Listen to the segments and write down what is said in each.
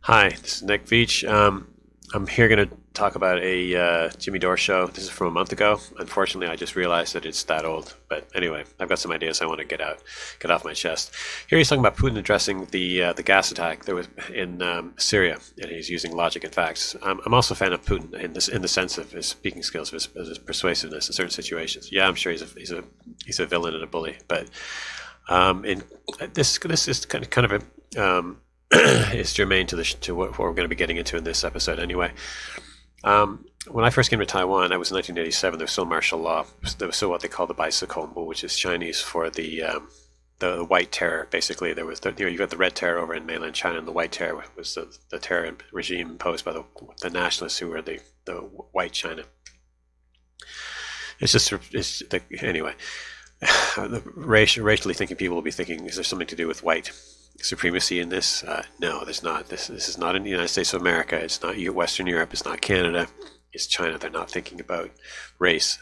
Hi, this is Nick Veach. I'm here going to talk about a Jimmy Dore show. This is from a month ago. Unfortunately, I just realized that it's that old. But anyway, I've got some ideas I want to get off my chest. Here he's talking about Putin addressing the gas attack that was in Syria, and he's using logic and facts. I'm also a fan of Putin in the sense of his speaking skills, of his persuasiveness in certain situations. Yeah, I'm sure he's a villain and a bully, but in this is kind of a is germane to what we're going to be getting into in this episode anyway. When I first came to Taiwan, I was in 1987. There was still martial law. There was still what they call the bicycle, which is Chinese for the white terror. Basically, there was you got the red terror over in mainland China, and the white terror was the terror regime imposed by the nationalists who were the white China. Anyway. Racially thinking people will be thinking, is there something to do with white supremacy in this? No, there's not. This is not in the United States of America. It's not Western Europe. It's not Canada. It's China. They're not thinking about race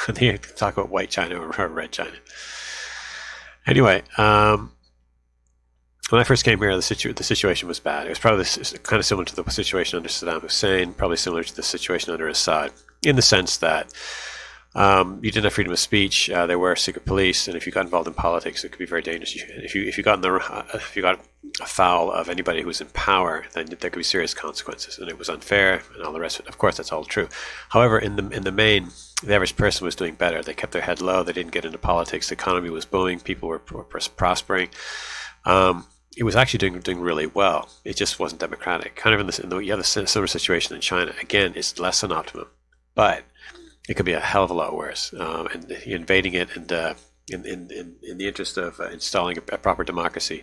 when they talk about white China or red China. Anyway, when I first came here, the situation was bad. It was probably kind of similar to the situation under Saddam Hussein, probably similar to the situation under Assad, in the sense that you didn't have freedom of speech. There were secret police, and if you got involved in politics, it could be very dangerous. If you got afoul of anybody who was in power, then there could be serious consequences, and it was unfair, and all the rest of it. Of course, that's all true. However, in the main, the average person was doing better. They kept their head low. They didn't get into politics. The economy was booming. People were prospering. It was actually doing really well. It just wasn't democratic. Kind of you have a similar situation in China. Again, it's less than optimum, but it could be a hell of a lot worse. And invading it, and in the interest of installing a proper democracy.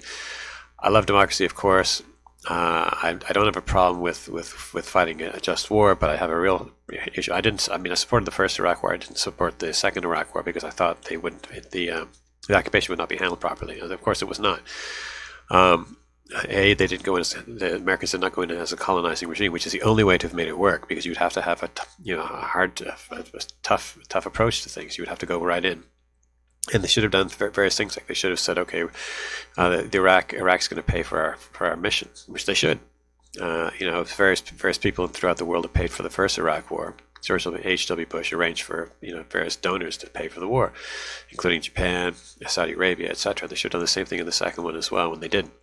I love democracy, of course. I don't have a problem with fighting a just war, but I have a real issue. I supported the first Iraq War. I didn't support the second Iraq War because I thought the occupation would not be handled properly. And of course, it was not. They didn't go in. The Americans did not go in as a colonizing regime, which is the only way to have made it work, because you'd have to have a tough approach to things. You would have to go right in, and they should have done various things. Like they should have said, okay, Iraq's going to pay for our mission, which they should. Various people throughout the world have paid for the first Iraq War. George H.W. Bush arranged for various donors to pay for the war, including Japan, Saudi Arabia, etc. They should have done the same thing in the second one as well, when they didn't.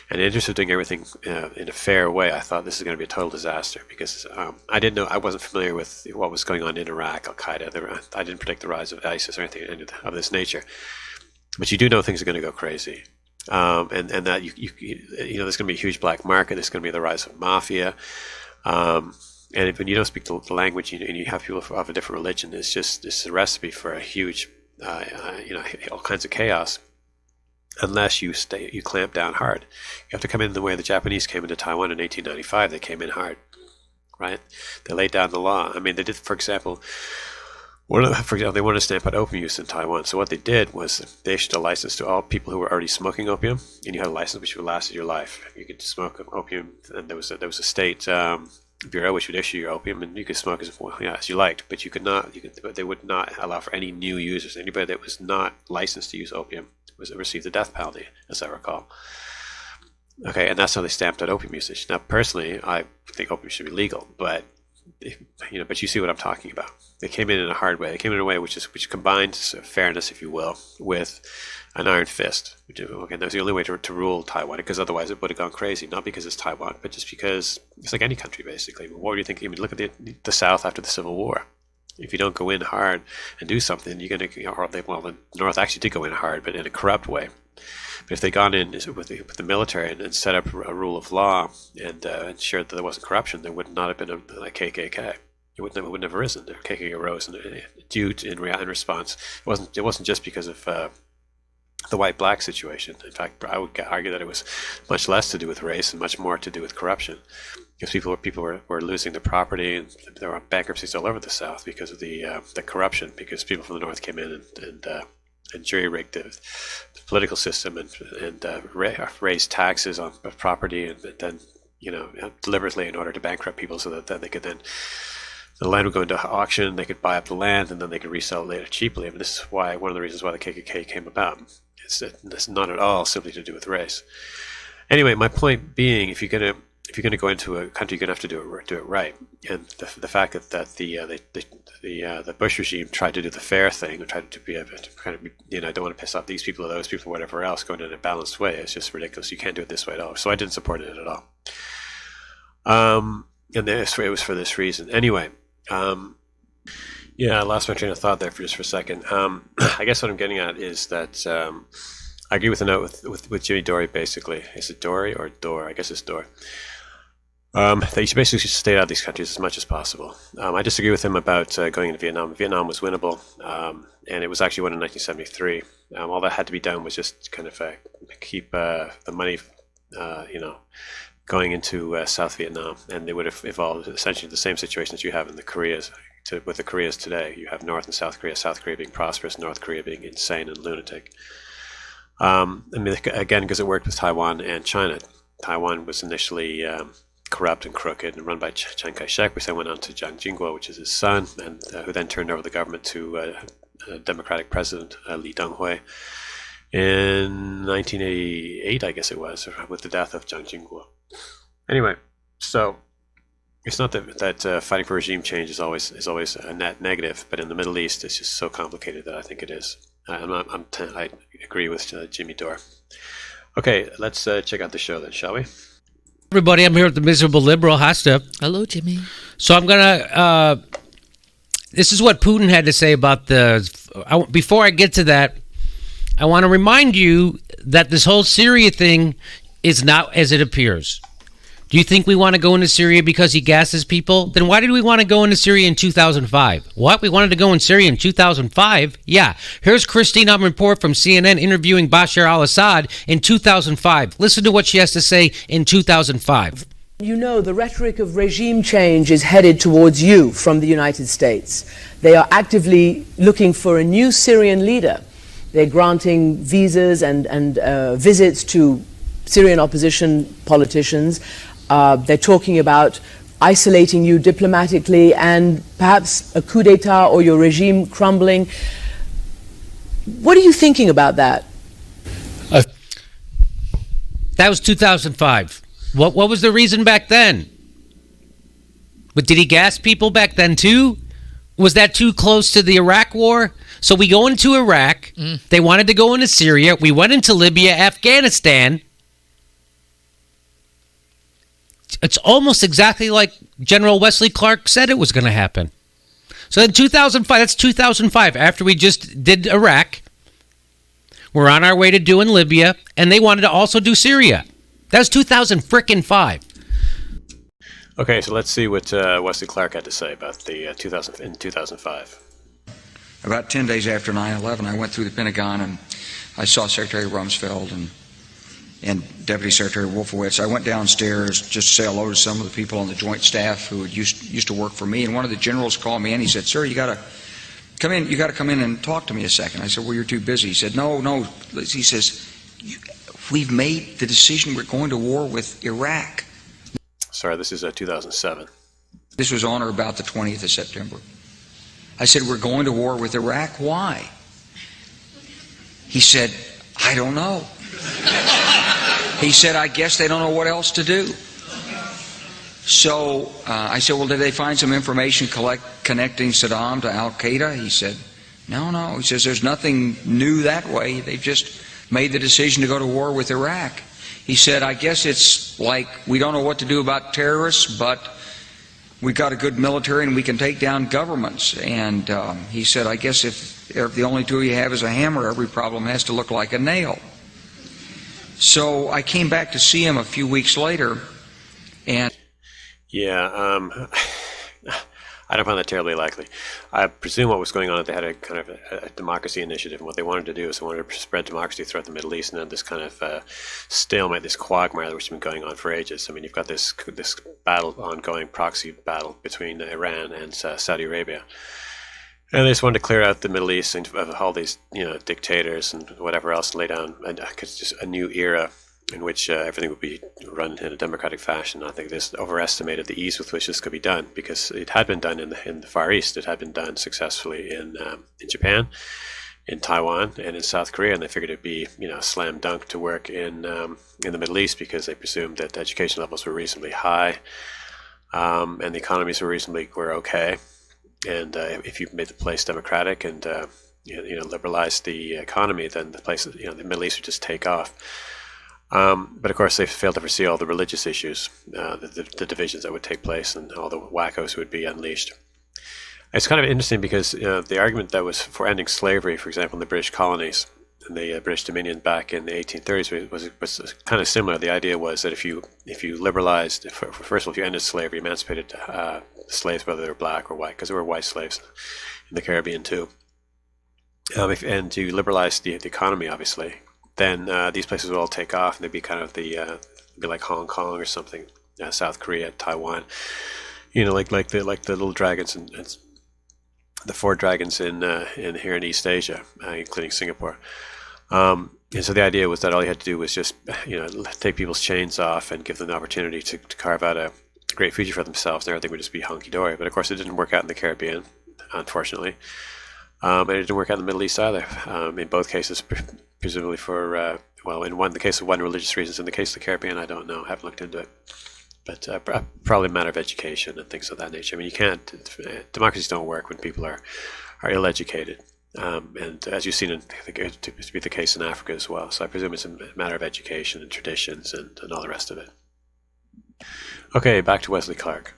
And in the interest of doing everything in a fair way, I thought this is going to be a total disaster, because I wasn't familiar with what was going on in Iraq, Al Qaeda. I didn't predict the rise of ISIS or anything of this nature. But you do know things are going to go crazy, and that there's going to be a huge black market. There's going to be the rise of mafia, and when you don't speak the language and you have people of a different religion, it's a recipe for a huge, all kinds of chaos. Unless you clamp down hard. You have to come in the way the Japanese came into Taiwan in 1895. They came in hard, right? They laid down the law. I mean, they did, for example, they wanted to stamp out opium use in Taiwan. So what they did was they issued a license to all people who were already smoking opium, and you had a license which would last your life. You could smoke opium, and there was a state bureau which would issue your opium, and you could smoke as you liked, but but they would not allow for any new users. Anybody that was not licensed to use opium received the death penalty, as I recall. Okay, and that's how they stamped out opium usage. Now, personally, I think opium should be legal, but but you see what I'm talking about. They came in a hard way. They came in a way which combined fairness, if you will, with an iron fist. Okay, that was the only way to rule Taiwan, because otherwise it would have gone crazy. Not because it's Taiwan, but just because it's like any country, basically. What do you think? I mean, look at the South after the Civil War. If you don't go in hard and do something, you're going to, the North actually did go in hard, but in a corrupt way. But if they'd gone in with the military and set up a rule of law and ensured that there wasn't corruption, there would not have been a KKK. It wouldn't have arisen. The KKK arose in response. It wasn't just because of the white-black situation. In fact, I would argue that it was much less to do with race and much more to do with corruption. Because people were losing their property, and there were bankruptcies all over the South because of the corruption. Because people from the North came in and jury-rigged the political system and raised taxes on property, and then deliberately in order to bankrupt people, so that then they could the land would go into auction. They could buy up the land, and then they could resell it later cheaply. I mean, this is one of the reasons why the KKK came about. It's not at all simply to do with race. Anyway, my point being, if you're going to if you're going to go into a country, you're going to have to do it right. And the fact that the Bush regime tried to do the fair thing, or tried to be kind of, I don't want to piss off these people or those people or whatever else, going in a balanced way. It's just ridiculous. You can't do it this way at all. So I didn't support it at all. And it was for this reason. Anyway, I lost my train of thought there for a second. I guess what I'm getting at is that I agree with the note with Jimmy Dore, basically. Is it Dore or Dore? I guess it's Dore. That you should basically stay out of these countries as much as possible. I disagree with him about going into Vietnam. Vietnam was winnable, and it was actually won in 1973. All that had to be done was just kind of keep the money, going into South Vietnam, and they would have evolved essentially the same situation that you have in the Koreas. With the Koreas today, you have North and South Korea. South Korea being prosperous, North Korea being insane and lunatic. Again, because it worked with Taiwan and China. Taiwan was initially corrupt and crooked and run by Chiang Kai-shek, which then went on to Jiang Jingguo, which is his son, and who then turned over the government to a Democratic president, Lee Deng-hui, in 1988, I guess it was, with the death of Jiang Jingguo. Anyway, so it's not that fighting for regime change is always a net negative, but in the Middle East, it's just so complicated that I think it is. I agree with Jimmy Dore. Okay, let's check out the show then, shall we? Everybody, I'm here with the Miserable Liberal, Hasta. Hello, Jimmy. So I'm going to... this is what Putin had to say about before I get to that, I want to remind you that this whole Syria thing is not as it appears. Do you think we want to go into Syria because he gasses people? Then why did we want to go into Syria in 2005? What? We wanted to go in Syria in 2005? Yeah. Here's Christine Amanpour from CNN interviewing Bashar al-Assad in 2005. Listen to what she has to say in 2005. You know, the rhetoric of regime change is headed towards you from the United States. They are actively looking for a new Syrian leader. They're granting visas and visits to Syrian opposition politicians. They're talking about isolating you diplomatically and perhaps a coup d'etat or your regime crumbling. What are you thinking about that? That was 2005. What was the reason back then? But did he gas people back then too? Was that too close to the Iraq war? So we go into Iraq. They wanted to go into Syria. We went into Libya, Afghanistan. It's almost exactly like General Wesley Clark said it was going to happen. So in 2005, that's 2005, after we just did Iraq, we're on our way to doing Libya, and they wanted to also do Syria. That was 2005. Okay, so let's see what Wesley Clark had to say about the 2005. About 10 days after 9/11, I went through the Pentagon and I saw Secretary Rumsfeld and Deputy Secretary Wolfowitz. I went downstairs just to say hello to some of the people on the Joint Staff who had used to work for me, and one of the generals called me and he said, "Sir, you got to come in. You got to come in and talk to me a second." I said, "Well, you're too busy." He said, "No." He says, "We've made the decision. We're going to war with Iraq." Sorry, this is 2007. This was on or about the 20th of September. I said, "We're going to war with Iraq. Why?" He said, "I don't know." He said, "I guess they don't know what else to do." So I said, "Well, did they find some information connecting Saddam to Al-Qaeda?" He said, No. He says, "There's nothing new that way. They've just made the decision to go to war with Iraq." He said, "I guess it's like we don't know what to do about terrorists, but we've got a good military and we can take down governments." And he said, "I guess if the only tool you have is a hammer, every problem has to look like a nail." So I came back to see him a few weeks later, and I don't find that terribly likely. I presume what was going on, they had a kind of a democracy initiative, and what they wanted to do is they wanted to spread democracy throughout the Middle East, and then this kind of stalemate, this quagmire which has been going on for ages. I mean, you've got this battle, ongoing proxy battle between Iran and Saudi Arabia. And they just wanted to clear out the Middle East and of all these, dictators and whatever else, and lay down just a new era in which everything would be run in a democratic fashion. I think this overestimated the ease with which this could be done, because it had been done in the Far East. It had been done successfully in Japan, in Taiwan and in South Korea, and they figured it'd be, a slam dunk to work in the Middle East because they presumed that the education levels were reasonably high, and the economies were okay, and if you made the place democratic and liberalized the economy, then the Middle East would just take off. But of course, they failed to foresee all the religious issues, the divisions that would take place, and all the wackos who would be unleashed. It's kind of interesting because the argument that was for ending slavery, for example, in the British colonies and the British Dominion back in the 1830s was kind of similar. The idea was that if you liberalized, first of all, if you ended slavery, emancipated slaves, whether they were black or white, because there were white slaves in the Caribbean too, and you liberalized the economy, obviously, then these places would all take off, and they'd be kind of be like Hong Kong or something, South Korea, Taiwan, like the little dragons and the 4 dragons in here in East Asia, including Singapore. And so the idea was that all you had to do was just take people's chains off and give them the opportunity to carve out a great future for themselves, and everything would just be hunky dory. But of course, it didn't work out in the Caribbean, unfortunately. And it didn't work out in the Middle East either. In both cases, presumably for, in the case of one, religious reasons. In the case of the Caribbean, I don't know. I haven't looked into it. But probably a matter of education and things of that nature. I mean, you can't, democracies don't work when people are ill-educated. And as you've seen, to be the case in Africa as well. So I presume it's a matter of education and traditions and all the rest of it. Okay, back to Wesley Clark.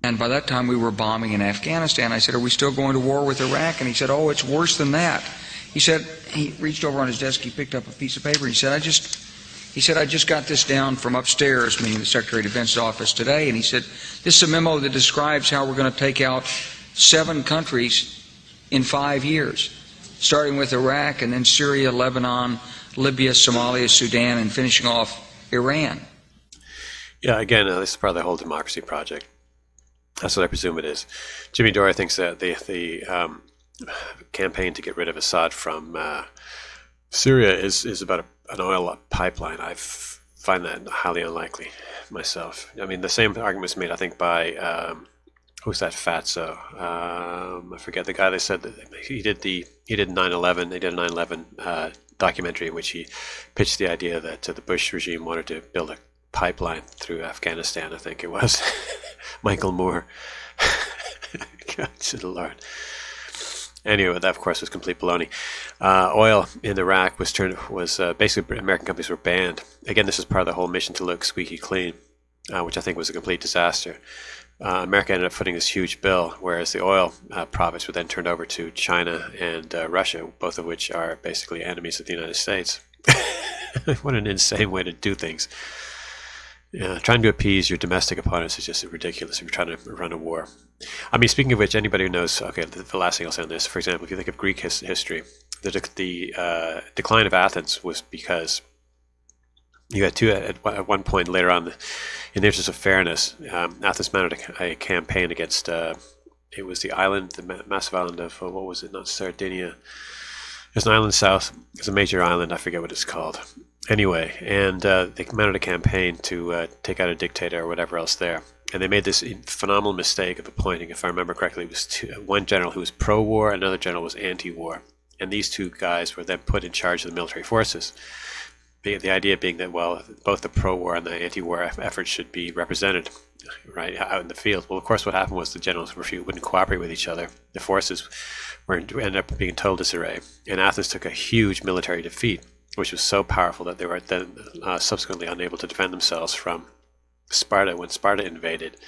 And by that time we were bombing in Afghanistan. I said, "Are we still going to war with Iraq?" And he said, "Oh, it's worse than that." He said, he reached over on his desk, he picked up a piece of paper, and he said, I just got this down from upstairs, meaning the Secretary of Defense's office today, and he said, "This is a memo that describes how we're going to take out 7 countries in 5 years, starting with Iraq and then Syria, Lebanon, Libya, Somalia, Sudan, and finishing off Iran." Yeah, again, this is part of the whole democracy project. That's what I presume it is. Jimmy Dore thinks that the campaign to get rid of Assad from Syria is about an oil pipeline. I find that highly unlikely myself. I mean, the same argument was made, I think, by who's that fatso? I forget the guy. They said that he did 9/11. They did a 9/11 documentary in which he pitched the idea that the Bush regime wanted to build a pipeline through Afghanistan. I think it was Michael Moore. God, to the Lord. Anyway, that of course was complete baloney. Oil in Iraq was basically American companies were banned. Again, this is part of the whole mission to look squeaky clean, which I think was a complete disaster. America ended up footing this huge bill, whereas the oil profits were then turned over to China and Russia, both of which are basically enemies of the United States. What an insane way to do things. Trying to appease your domestic opponents is just ridiculous if you're trying to run a war. I mean, speaking of which, anybody who knows, okay, the last thing I'll say on this, for example, if you think of Greek history, the decline of Athens was because you had at one point later on, in the interest of fairness, Athens mounted a campaign against, it was the massive island of, what was it, not Sardinia. There's an island south, it's a major island, I forget what it's called. Anyway, and they mounted a campaign to take out a dictator or whatever else there. And they made this phenomenal mistake of appointing, if I remember correctly, it was one general who was pro-war, another general was anti-war. And these 2 guys were then put in charge of the military forces. The idea being that, well, both the pro-war and the anti-war efforts should be represented, right, out in the field. Well, of course, what happened was the generals wouldn't cooperate with each other. The forces ended up being in total disarray. And Athens took a huge military defeat, which was so powerful that they were then subsequently unable to defend themselves from Sparta when Sparta invaded.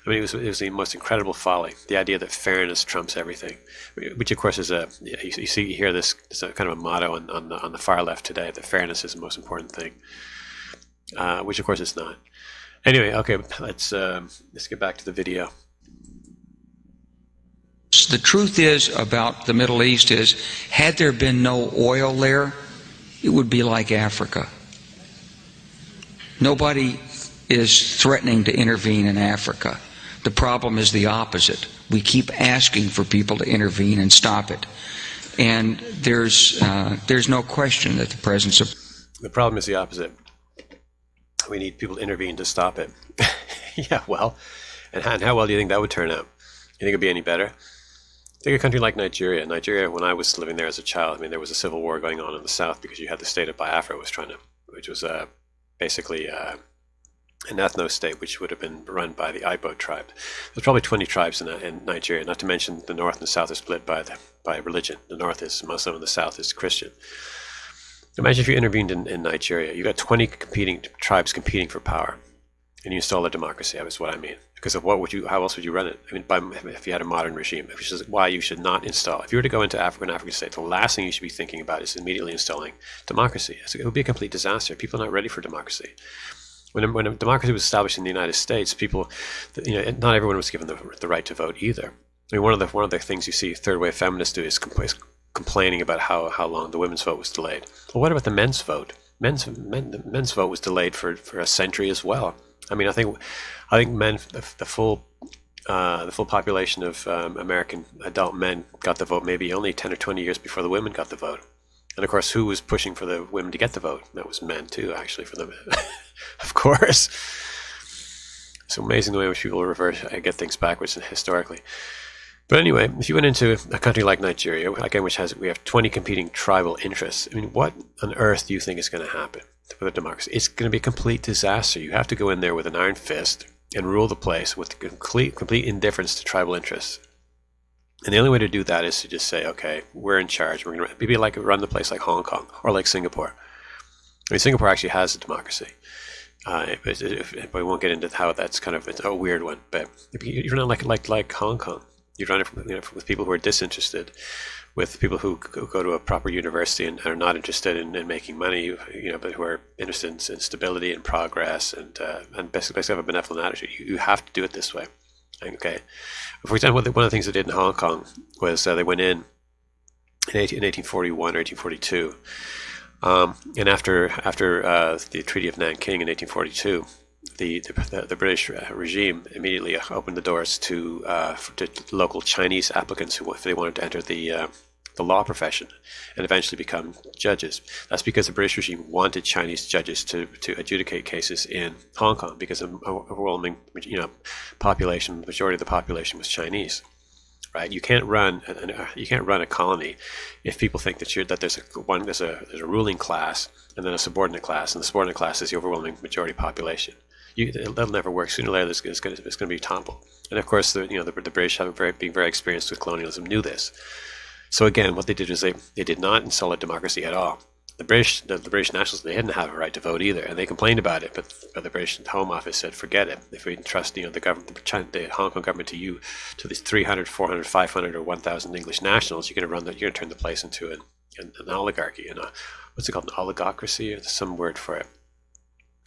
I mean, it was the most incredible folly. The idea that fairness trumps everything, which of course is you hear this as a kind of a motto on the far left today, that fairness is the most important thing, which of course it's not. Anyway, okay, let's get back to the video. The truth is about the Middle East is, had there been no oil there, it would be like Africa. Nobody is threatening to intervene in Africa. The problem is the opposite. We keep asking for people to intervene and stop it. And there's no question that the presence of... The problem is the opposite. We need people to intervene to stop it. Yeah, well, and how well do you think that would turn out? You think it'd be any better? Take a country like Nigeria. Nigeria, when I was living there as a child, I mean, there was a civil war going on in the south because you had the state of Biafra which was basically an ethno state, which would have been run by the Igbo tribe. There's probably 20 tribes in Nigeria. Not to mention the north and the south are split by religion. The north is Muslim and the south is Christian. Imagine if you intervened in Nigeria. You got 20 competing tribes competing for power, and you install a democracy. That was what I mean. Because of how else would you run it? I mean, if you had a modern regime, which is why you should not install. If you were to go into African states, the last thing you should be thinking about is immediately installing democracy. It would be a complete disaster. People are not ready for democracy. When a democracy was established in the United States, people, not everyone was given the right to vote either. I mean, one of the things you see third wave feminists do is complaining about how long the women's vote was delayed. Well, what about the men's vote? The men's vote was delayed for a century as well. I mean, I think men, the full population of American adult men got the vote maybe only 10 or 20 years before the women got the vote. And of course, who was pushing for the women to get the vote? That was men too, actually, for them. Of course. It's amazing the way in which people get things backwards historically. But anyway, if you went into a country like Nigeria, again, we have 20 competing tribal interests. I mean, what on earth do you think is going to happen with a democracy? It's going to be a complete disaster. You have to go in there with an iron fist and rule the place with complete indifference to tribal interests. And the only way to do that is to just say, okay, we're in charge. We're going to maybe run the place like Hong Kong or like Singapore. I mean, Singapore actually has a democracy. But we won't get into how that's kind of a weird one. But you run it like Hong Kong. You run it with people who are disinterested, with people who go to a proper university and are not interested in making money, but who are interested in stability and progress and basically have a benevolent attitude. You have to do it this way. Okay. For example, one of the things they did in Hong Kong was they went in 1841 or 1842, and after the Treaty of Nanking in 1842, the British regime immediately opened the doors to local Chinese applicants if they wanted to enter the law profession and eventually become judges. That's because the British regime wanted Chinese judges to adjudicate cases in Hong Kong because the overwhelming majority of the population was Chinese. Right? You can't run a colony if people think that there's a ruling class and then a subordinate class, and the subordinate class is the overwhelming majority population. That'll never work. Sooner or later, it's going to be toppled. And of course, the British, being very experienced with colonialism, knew this. So again, what they did is they did not install a democracy at all. The British nationalists, they didn't have a right to vote either, and they complained about it. But the British Home Office said, forget it. If we entrust the Hong Kong government to these 300, 400, 500, or 1,000 English nationals, you're going to turn the place into an oligarchy and what's it called, an oligocracy, or some word for it.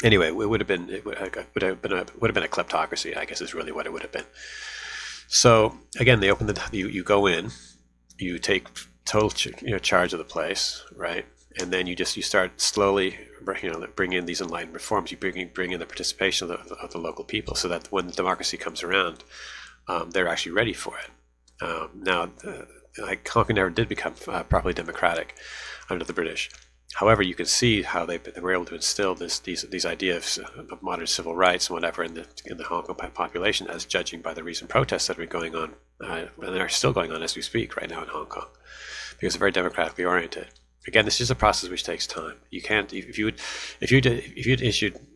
Anyway, it would have been a kleptocracy, I guess, is really what it would have been. So again, they open you go in, you take total charge of the place, right? And then you start slowly, bring in these enlightened reforms. You bring in the participation of the local people, so that when democracy comes around, they're actually ready for it. Now, Hong Kong never did become properly democratic under the British. However, you can see how they were able to instill these ideas of modern civil rights and whatever in the Hong Kong population, as judging by the recent protests that have been going on, and they're still going on as we speak right now in Hong Kong, because they're very democratically oriented. Again, this is a process which takes time. You can't if you'd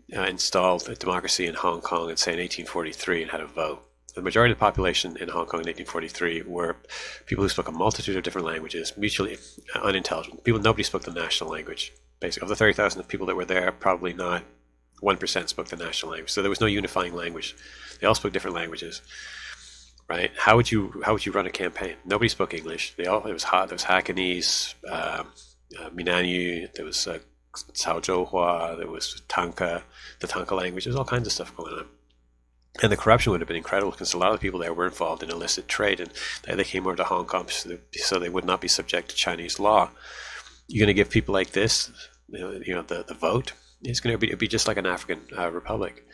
installed a democracy in Hong Kong in say in 1843 and had a vote. The majority of the population in Hong Kong in 1843 were people who spoke a multitude of different languages, mutually unintelligible. Nobody spoke the national language. Basically, of the 30,000 people that were there, probably not 1% spoke the national language. So there was no unifying language. They all spoke different languages, right? How would you run a campaign? Nobody spoke English. There was Hakanese, Minanyu. There was Caozhouhua. There was the Tanka language. There's all kinds of stuff going on. And the corruption would have been incredible because a lot of the people there were involved in illicit trade, and they came over to Hong Kong so they would not be subject to Chinese law. You're going to give people like this, the vote. It's going to be just like an African republic.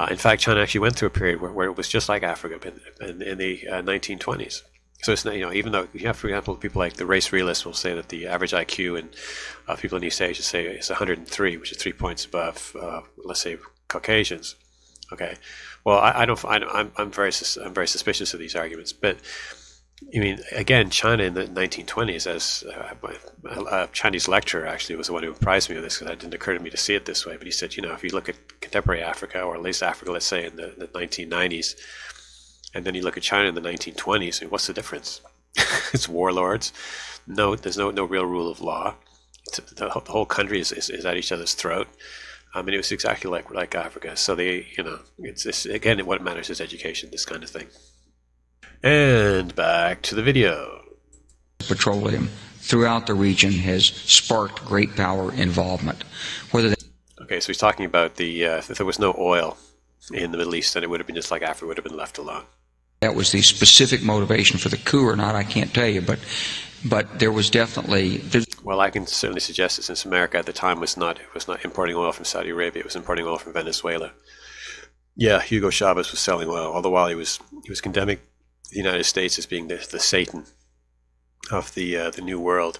In fact, China actually went through a period where it was just like Africa in the 1920s. So it's even though you have, for example, people like the race realists will say that the average IQ in people in East Asia say is 103, which is 3 points above, let's say, Caucasians. Okay, well, I'm very suspicious of these arguments, but I mean, again, China in the 1920s, as a Chinese lecturer actually was the one who apprised me of this, because it didn't occur to me to see it this way. But he said, you know, if you look at contemporary Africa, or at least Africa, let's say in the 1990s, and then you look at China in the 1920s, I mean, what's the difference? It's warlords. No, there's no real rule of law. The whole country is at each other's throat. I mean, it was exactly like Africa. So it's again, what matters is education, this kind of thing. And back to the video. Petroleum throughout the region has sparked great power involvement. Okay, so he's talking about if there was no oil in the Middle East, then it would have been just like Africa would have been left alone. That was the specific motivation for the coup or not, I can't tell you, but there was definitely. Well, I can certainly suggest that since America at the time was not importing oil from Saudi Arabia, it was importing oil from Venezuela. Yeah, Hugo Chavez was selling oil, all the while he was condemning the United States as being the Satan of the New World.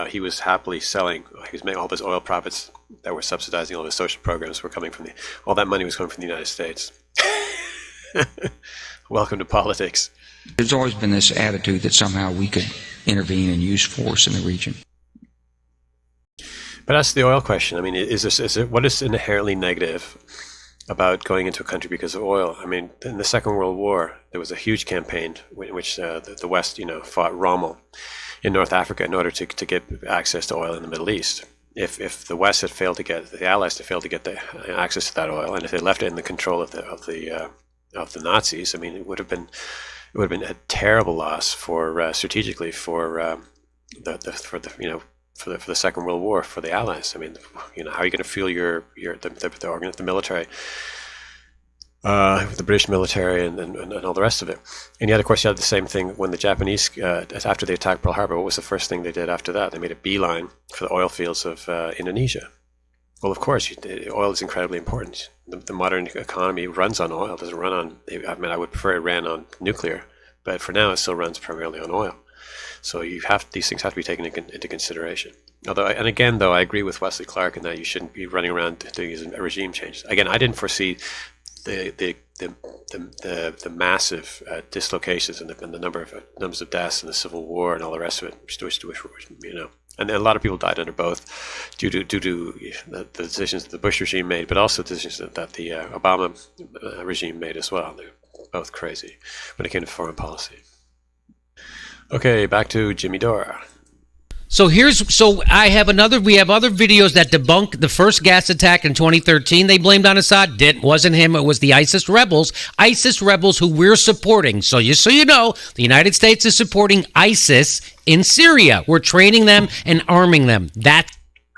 He was happily selling. He was making all of his oil profits that were subsidizing all of his social programs were coming from all that money was coming from the United States. Welcome to politics. There's always been this attitude that somehow we could intervene and use force in the region. But that's the oil question. I mean, what is inherently negative about going into a country because of oil? I mean, in the Second World War, there was a huge campaign in which the West, fought Rommel in North Africa in order to get access to oil in the Middle East. If the West had failed to get, the Allies had failed to get the access to that oil, and if they left it in the control of the Nazis, I mean, it would have been a terrible loss for strategically for the Second World War for the Allies. I mean, how are you going to fuel the military, the British military, and all the rest of it? And yet, of course, you had the same thing when the Japanese, after they attacked Pearl Harbor. What was the first thing they did after that? They made a beeline for the oil fields of Indonesia. Well, of course, oil is incredibly important. The modern economy runs on oil. It doesn't run on. I mean, I would prefer it ran on nuclear, but for now, it still runs primarily on oil. So these things have to be taken into consideration. Although, and again, though, I agree with Wesley Clark in that you shouldn't be running around doing these regime changes. Again, I didn't foresee the massive dislocations and the numbers of deaths in the Civil War and all the rest of it. And a lot of people died under both due to the decisions that the Bush regime made, but also decisions that the Obama regime made as well. They're both crazy when it came to foreign policy. Okay, back to Jimmy Dore. We have other videos that debunk the first gas attack in 2013. They blamed on Assad. Wasn't him. It was the ISIS rebels who we're supporting. So you know, the United States is supporting ISIS in Syria. We're training them and arming them.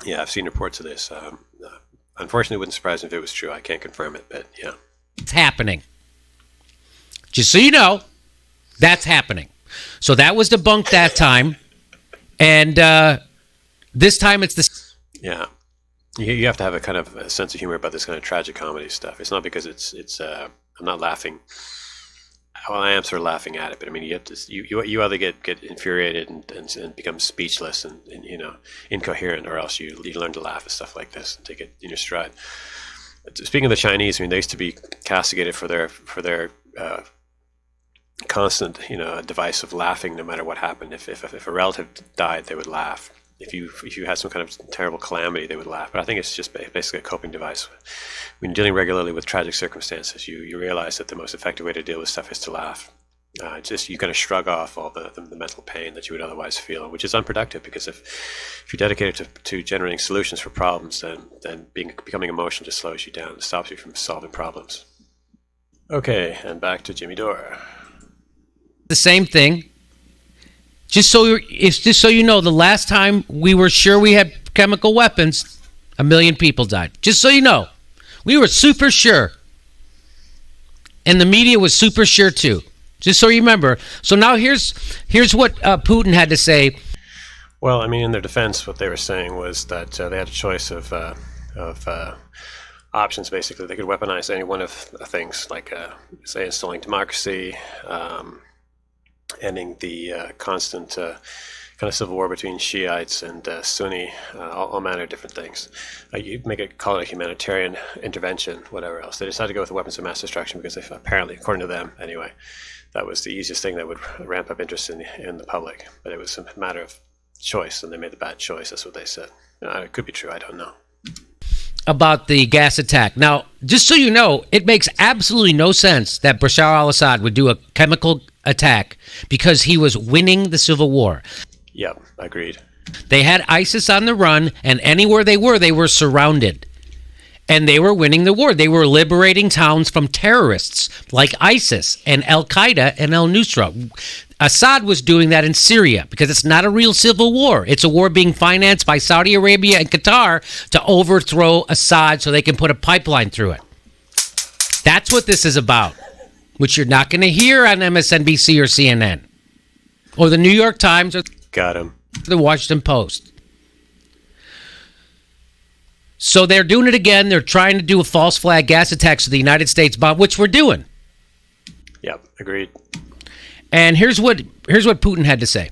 Yeah, I've seen reports of this. Unfortunately, it wouldn't surprise me if it was true. I can't confirm it, but yeah. It's happening. Just so you know, that's happening. So that was debunked that time. And this time it's this. Yeah, you have to have a kind of a sense of humor about this kind of tragic comedy stuff. It's not because it's. I'm not laughing. Well, I am sort of laughing at it, but I mean, you have to. You either get infuriated and become speechless and incoherent, or else you learn to laugh at stuff like this and take it in your stride. Speaking of the Chinese, I mean, they used to be castigated for their constant, device of laughing no matter what happened. If a relative died, they would laugh. If you had some kind of terrible calamity, they would laugh. But I think it's just basically a coping device. When you're dealing regularly with tragic circumstances, you realize that the most effective way to deal with stuff is to laugh. You kind of shrug off all the mental pain that you would otherwise feel, which is unproductive, because if you're dedicated to generating solutions for problems, then becoming emotional just slows you down. It stops you from solving problems. Okay, and back to Jimmy Dore. The same thing. Just so you know, the last time we were sure we had chemical weapons, 1 million people died. Just so you know, we were super sure, and the media was super sure too. Just so you remember. So now here's what Putin had to say. Well, I mean, in their defense, what they were saying was that they had a choice of options. Basically, they could weaponize any one of things, like say installing democracy. Ending the constant kind of civil war between Shiites and Sunni, all manner of different things. You call it a humanitarian intervention, whatever else. They decided to go with the weapons of mass destruction because they apparently, according to them anyway, that was the easiest thing that would ramp up interest in the public. But it was a matter of choice, and they made the bad choice. That's what they said. It could be true. I don't know. About the gas attack. Now, just so you know, it makes absolutely no sense that Bashar al-Assad would do a chemical attack because he was winning the civil war. Yep, agreed. They had ISIS on the run, and anywhere they were surrounded. And they were winning the war. They were liberating towns from terrorists like ISIS and Al-Qaeda and al-Nusra. Assad was doing that in Syria because it's not a real civil war. It's a war being financed by Saudi Arabia and Qatar to overthrow Assad so they can put a pipeline through it. That's what this is about, which you're not going to hear on MSNBC or CNN or the New York Times or Got him. the Washington Post. So they're doing it again. They're trying to do a false flag gas attacks to the United States bomb, which we're doing. Yep, agreed. And here's what Putin had to say.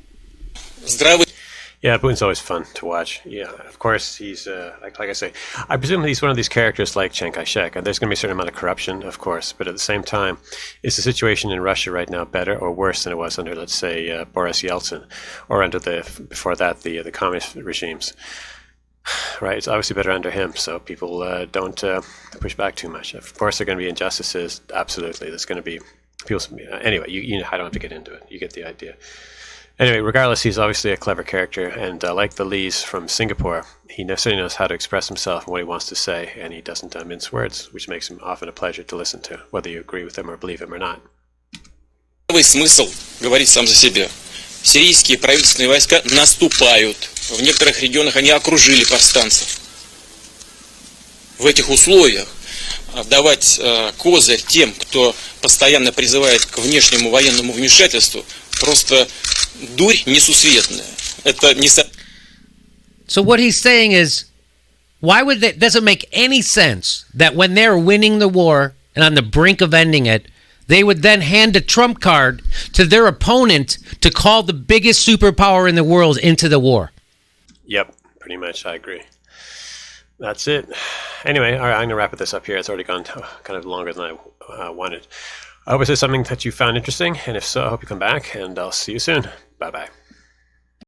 Yeah, Putin's always fun to watch. Yeah, of course, he's, like I say, I presume he's one of these characters like Chiang Kai-shek. There's going to be a certain amount of corruption, of course, but at the same time, is the situation in Russia right now better or worse than it was under, let's say, Boris Yeltsin, or under before that, the communist regimes? Right, it's obviously better under him, so people don't push back too much. Of course, there are going to be injustices. Absolutely, there's going to be people. Anyway, you know, I don't have to get into it. You get the idea. Anyway, regardless, he's obviously a clever character, and like the Lees from Singapore, he certainly knows how to express himself and what he wants to say, and he doesn't mince words, which makes him often a pleasure to listen to, whether you agree with him or believe him or not. Смысл говорит сам за себя. Сирийские правительственные войска наступают. В некоторых регионах они окружили повстанцев. В этих условиях давать козырь тем, кто постоянно призывает к внешнему военному вмешательству, просто дурь несусветная. Это не... So what he's saying is, why would it doesn't make any sense that when they're winning the war and on the brink of ending it, they would then hand a trump card to their opponent to call the biggest superpower in the world into the war. Yep, pretty much. I agree. That's it. Anyway, all right, I'm going to wrap this up here. It's already gone kind of longer than I wanted. I hope this is something that you found interesting, and if so, I hope you come back, and I'll see you soon. Bye-bye.